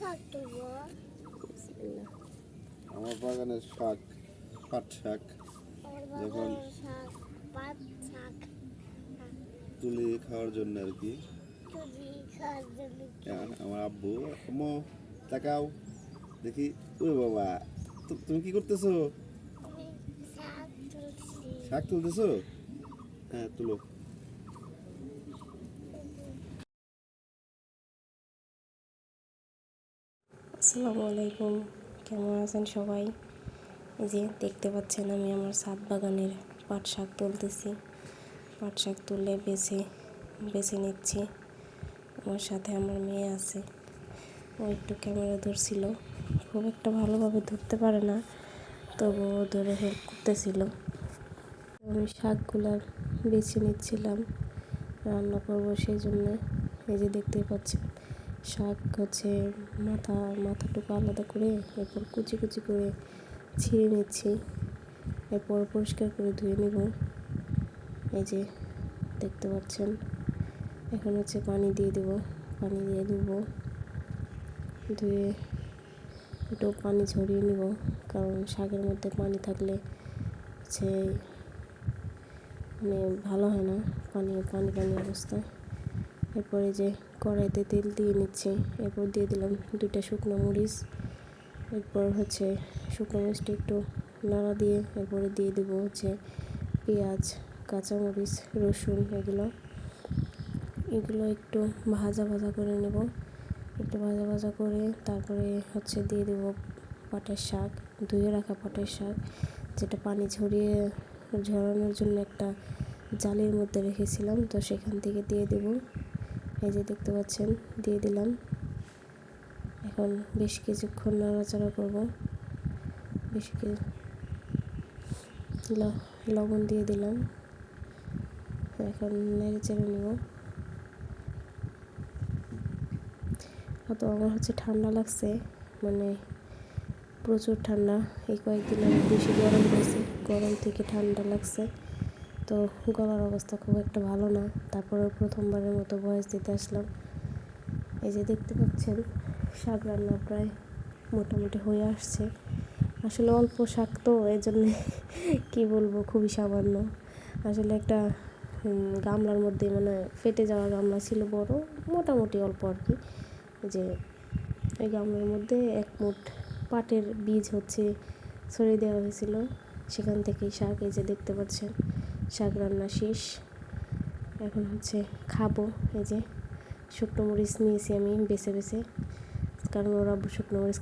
বিসমিল্লাহ। আমার বাগানের শাক, পাট শাক যখন তুলি খাওয়ার জন্য আর কি। আমার আব্বু, আম্মু তাকাও দেখি। ওরে বাবা, তুমি কি করতেছো? শাক তুলতেছো? হ্যাঁ, তুলো। আসসালামু আলাইকুম, কেমন আছেন সবাই? এই যে দেখতে পাচ্ছেন আমি আমার ছাদ বাগানের পাট শাক তুলতেছি। পাট শাক তুলে বেছে নিচ্ছি। আমার সাথে আমার মেয়ে আছে, ও একটু ক্যামেরা ধরছিল, খুব একটা ভালোভাবে ধরতে পারে না, তবুও ধরে হেল্প করতেছিল। আমি শাকগুলা বেছে নিচ্ছিলাম, রান্না করবো সেই জন্য। এই যে দেখতে পাচ্ছেন শাক হচ্ছে মাথাটুকু আলাদা করে এরপর কুচি কুচি করে ছিঁড়ে নিচ্ছি, এরপর পরিষ্কার করে ধুয়ে নেব। এই যে দেখতে পাচ্ছেন, এখন হচ্ছে পানি দিয়ে দেব ধুয়ে একটু পানি ঝরিয়ে নেব, কারণ শাকের মধ্যে পানি থাকলে হচ্ছে মানে ভালো হয় না, পানি পানি পানি অবস্থায়। এরপরে যে কড়াইতে তেল দিয়ে নিচ্ছি, এরপর দিয়ে দিলাম 2টা শুকনো মরিচ। এরপর হচ্ছে শুকনো মরিচটা একটু নাড়া দিয়ে এরপরে দিয়ে দেবো হচ্ছে পেঁয়াজ, কাঁচামরিচ, রসুন, এগুলো একটু ভাজা করে নেব। একটু ভাজা করে তারপরে হচ্ছে দিয়ে দেবো পাটের শাক, ধুয়ে রাখা পাটের শাক, যেটা পানি ঝরানোর জন্য একটা জালির মধ্যে রেখেছিলাম, তো সেখান থেকে দিয়ে দেব। এই যে দেখতে পাচ্ছেন, দিয়ে দিলাম। এখন বেশ কিছুক্ষণ নাড়াচাড়া করব। লবণ দিয়ে দিলাম, এখন নেড়ে চেড়ে নেব। তো আমার হচ্ছে ঠান্ডা লাগছে, মানে প্রচুর ঠান্ডা। এই কয়েকদিন আমি বেশি গরম হয়েছে, গরম থেকে ঠান্ডা লাগছে, তো গলার অবস্থা খুব একটা ভালো না। তারপরে প্রথমবারের মতো ভয়েস দিতে আসলাম। এই যে দেখতে পাচ্ছেন শাক রান্না প্রায় মোটামুটি হয়ে আসছে। আসলে অল্প শাক তো, এই জন্যে কী বলবো, খুবই সামান্য। আসলে একটা গামলার মধ্যে, মানে ফেটে যাওয়া গামলা ছিল বড়, মোটামুটি অল্প আর কি। যে এই গামলার মধ্যে 1 মুঠ পাটের বীজ হচ্ছে ছড়িয়ে দেওয়া হয়েছিল, সেখান থেকেই শাক। এই যে দেখতে পাচ্ছেন শাক রান্না শেষ, এখন হচ্ছে খাবো। এই যে শুকনো মরিচ নিয়েছি আমি বেছে, কারণ ওরা শুকনো মরিচ